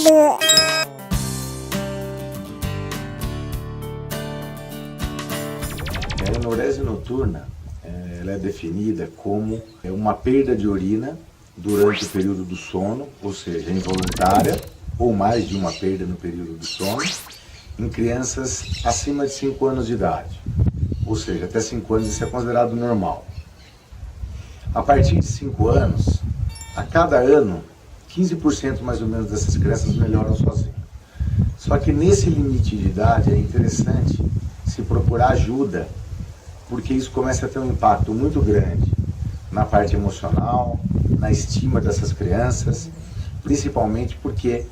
A enurese noturna, ela é definida como uma perda de urina durante o período do sono, ou seja, involuntária, ou mais de uma perda no período do sono, em crianças acima de 5 anos de idade. Ou seja, até 5 anos isso é considerado normal. A partir de 5 anos, a cada ano, 15% mais ou menos dessas crianças melhoram sozinhas. Só que nesse limite de idade é interessante se procurar ajuda, porque isso começa a ter um impacto muito grande na parte emocional, na estima dessas crianças, principalmente porque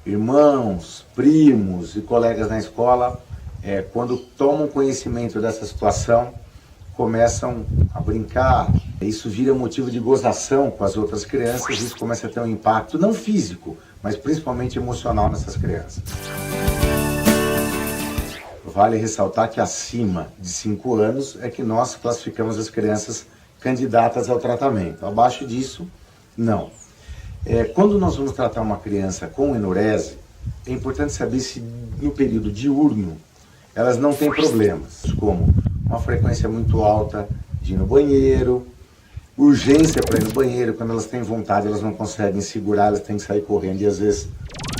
irmãos, primos e colegas na escola, quando tomam conhecimento dessa situação, começam a brincar. Isso vira motivo de gozação com as outras crianças, e isso começa a ter um impacto não físico, mas principalmente emocional nessas crianças. Vale ressaltar que acima de 5 anos é que nós classificamos as crianças candidatas ao tratamento. Abaixo disso, não. Quando nós vamos tratar uma criança com enurese, é importante saber se no período diurno elas não têm problemas, como uma frequência muito alta de ir no banheiro, urgência para ir no banheiro, quando elas têm vontade elas não conseguem segurar, elas têm que sair correndo e às vezes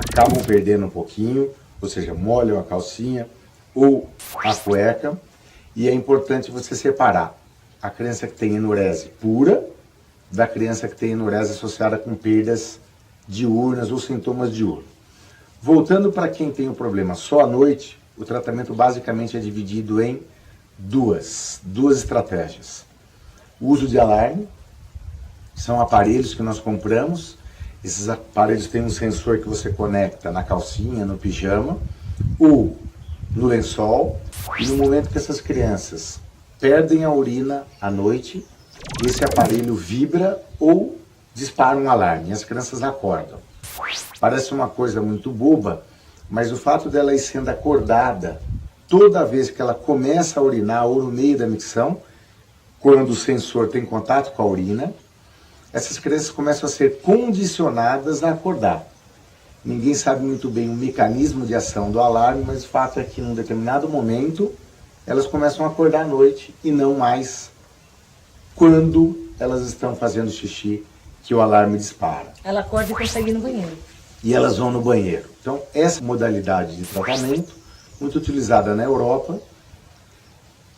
acabam perdendo um pouquinho, ou seja, molham a calcinha ou a cueca, e é importante você separar a criança que tem enurese pura da criança que tem enurese associada com perdas diurnas ou sintomas diurnos. Voltando para quem tem o problema só à noite, o tratamento basicamente é dividido em duas estratégias. O uso de alarme, que são aparelhos que nós compramos. Esses aparelhos têm um sensor que você conecta na calcinha, no pijama, ou no lençol, e no momento que essas crianças perdem a urina à noite, esse aparelho vibra ou dispara um alarme, e as crianças acordam. Parece uma coisa muito boba, mas o fato dela ir sendo acordada toda vez que ela começa a urinar ou no meio da micção, quando o sensor tem contato com a urina, essas crianças começam a ser condicionadas a acordar. Ninguém sabe muito bem o mecanismo de ação do alarme, mas o fato é que em um determinado momento elas começam a acordar à noite e não mais quando elas estão fazendo xixi que o alarme dispara. Ela acorda e consegue ir no banheiro. E elas vão no banheiro. Então, essa modalidade de tratamento, muito utilizada na Europa.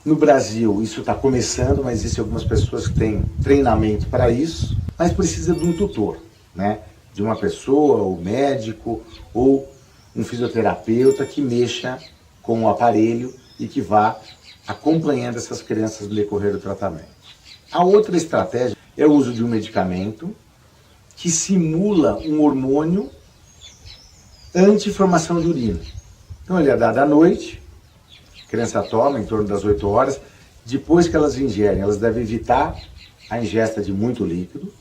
No Brasil, isso está começando, mas existem algumas pessoas que têm treinamento para isso, mas precisa de um tutor, né? De uma pessoa, ou médico, ou um fisioterapeuta que mexa com o aparelho e que vá acompanhando essas crianças no decorrer do tratamento. A outra estratégia é o uso de um medicamento que simula um hormônio anti-formação de urina. Então ele é dado à noite, a criança toma em torno das 8 horas, depois que elas ingerem, elas devem evitar a ingesta de muito líquido.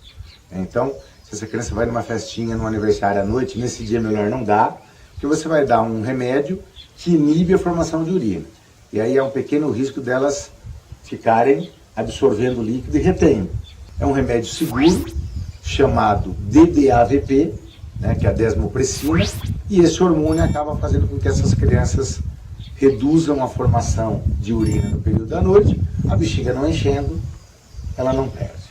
Então, se essa criança vai numa festinha, num aniversário à noite, nesse dia melhor não dar, porque você vai dar um remédio que inibe a formação de urina. E aí há um pequeno risco delas ficarem absorvendo líquido e retendo. É um remédio seguro, chamado DDAVP, né, que é a desmopressina, e esse hormônio acaba fazendo com que essas crianças reduzam a formação de urina no período da noite, a bexiga não enchendo, ela não perde.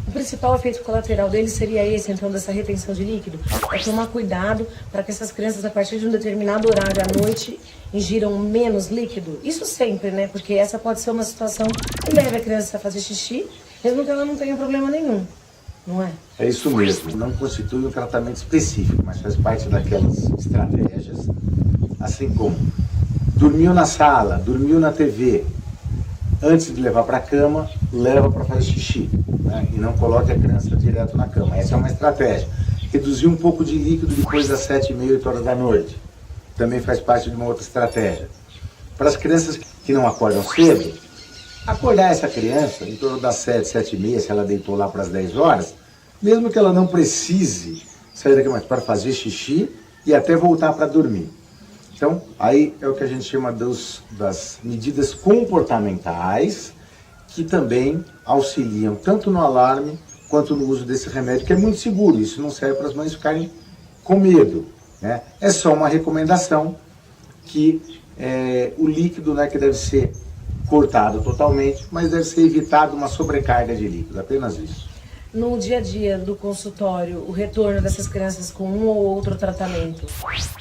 O principal efeito colateral dele seria esse, então, dessa retenção de líquido? É tomar cuidado para que essas crianças, a partir de um determinado horário à noite, ingiram menos líquido? Isso sempre, né? Porque essa pode ser uma situação que leva a criança a fazer xixi, mesmo que ela não tenha problema nenhum, não é? É isso mesmo. Não constitui um tratamento específico, mas faz parte daquelas estratégias, assim como dormiu na sala, dormiu na TV, antes de levar para a cama, leva para fazer xixi, né? E não coloque a criança direto na cama. Essa é uma estratégia. Reduzir um pouco de líquido depois das 7h30, 8 horas da noite. Também faz parte de uma outra estratégia. Para as crianças que não acordam cedo, acordar essa criança em torno das 7, 7h30, se ela deitou lá para as 10 horas, mesmo que ela não precise sair daqui mais para fazer xixi e até voltar para dormir. Então, aí é o que a gente chama das medidas comportamentais, que também auxiliam tanto no alarme quanto no uso desse remédio, que é muito seguro. Isso não serve para as mães ficarem com medo, né? É só uma recomendação que o líquido não é que deve ser cortado totalmente, mas deve ser evitado uma sobrecarga de líquido, apenas isso. No dia a dia do consultório, o retorno dessas crianças com um ou outro tratamento,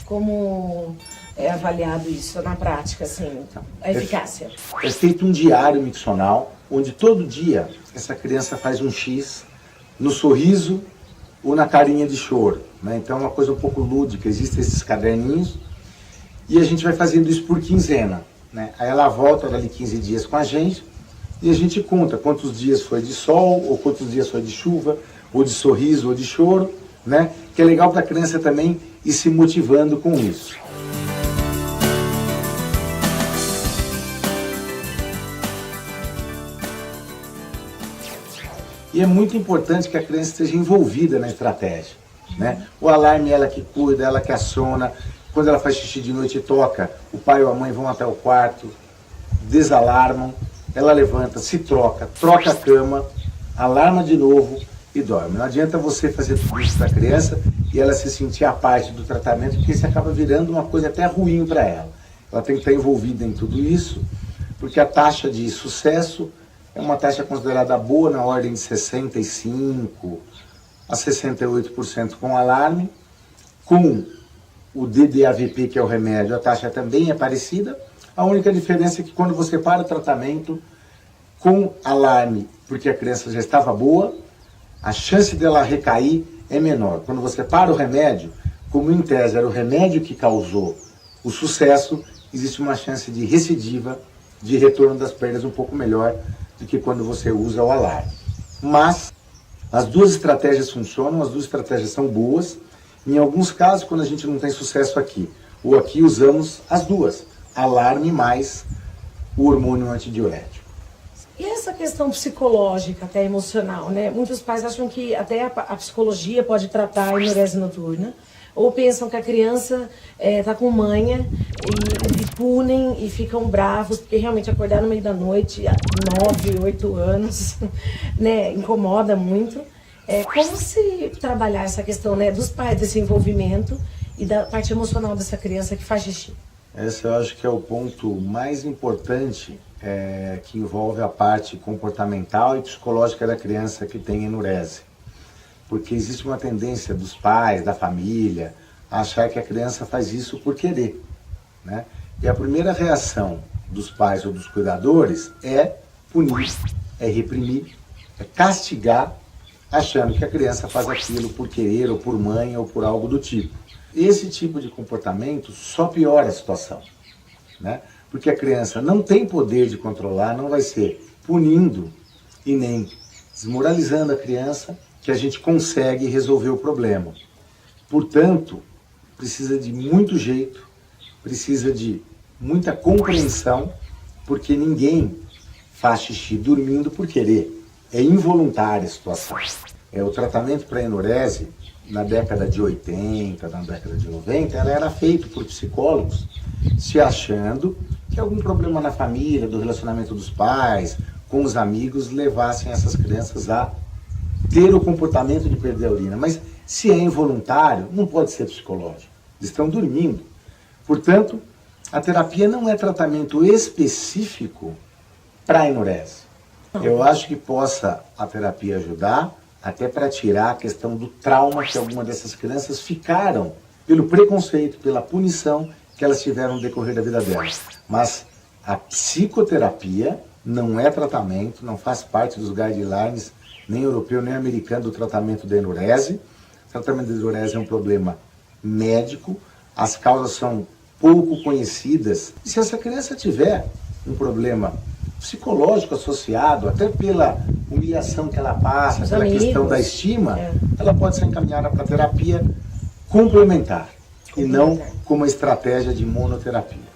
como é avaliado isso na prática, assim, a eficácia? É feito um diário miccional, onde todo dia essa criança faz um X no sorriso ou na carinha de choro, né? Então é uma coisa um pouco lúdica, existem esses caderninhos, e a gente vai fazendo isso por quinzena, né? Aí ela volta dali 15 dias com a gente, e a gente conta quantos dias foi de sol, ou quantos dias foi de chuva, ou de sorriso, ou de choro, né? Que é legal para a criança também ir se motivando com isso. E é muito importante que a criança esteja envolvida na estratégia, né? O alarme, ela que cuida, ela que aciona. Quando ela faz xixi de noite e toca, o pai ou a mãe vão até o quarto, desalarmam, ela levanta, se troca, troca a cama, alarma de novo e dorme. Não adianta você fazer tudo isso para a criança e ela se sentir a parte do tratamento, porque isso acaba virando uma coisa até ruim para ela. Ela tem que estar envolvida em tudo isso, porque a taxa de sucesso é uma taxa considerada boa, na ordem de 65% a 68% com alarme. Com o DDAVP, que é o remédio, a taxa também é parecida. A única diferença é que quando você para o tratamento com alarme, porque a criança já estava boa, a chance dela recair é menor. Quando você para o remédio, como em tese era o remédio que causou o sucesso, existe uma chance de recidiva, de retorno das perdas um pouco melhor do que quando você usa o alarme. Mas as duas estratégias funcionam, as duas estratégias são boas. Em alguns casos, quando a gente não tem sucesso aqui, ou aqui usamos as duas, alarme mais o hormônio antidiurético. E essa questão psicológica, até emocional, né? Muitos pais acham que até a psicologia pode tratar a enurese noturna, ou pensam que a criança está com manha e punem e ficam bravos porque realmente acordar no meio da noite, 9, 8 anos, né? Incomoda muito. Como se trabalhar essa questão, né, dos pais, desse envolvimento e da parte emocional dessa criança que faz xixi? Esse eu acho que é o ponto mais importante, que envolve a parte comportamental e psicológica da criança que tem enurese. Porque existe uma tendência dos pais, da família, a achar que a criança faz isso por querer, né? E a primeira reação dos pais ou dos cuidadores é punir, é reprimir, é castigar, achando que a criança faz aquilo por querer, ou por mãe, ou por algo do tipo. Esse tipo de comportamento só piora a situação, né? Porque a criança não tem poder de controlar, não vai ser punindo e nem desmoralizando a criança que a gente consegue resolver o problema. Portanto, precisa de muito jeito, precisa de muita compreensão, porque ninguém faz xixi dormindo por querer. É involuntária a situação. O tratamento para enurese, na década de 80, na década de 90, ela era feito por psicólogos, se achando que algum problema na família, do relacionamento dos pais, com os amigos, levassem essas crianças a ter o comportamento de perder a urina. Mas se é involuntário, não pode ser psicológico. Eles estão dormindo. Portanto, a terapia não é tratamento específico para a enurese. Eu acho que possa a terapia ajudar até para tirar a questão do trauma que algumas dessas crianças ficaram pelo preconceito, pela punição que elas tiveram no decorrer da vida delas. Mas a psicoterapia não é tratamento, não faz parte dos guidelines nem europeu nem americano do tratamento da enurese. O tratamento da enurese é um problema médico, as causas são pouco conhecidas. E se essa criança tiver um problema psicológico associado, até pela humilhação que ela passa, pela questão da estima, ela pode ser encaminhada para terapia complementar e não como uma estratégia de monoterapia.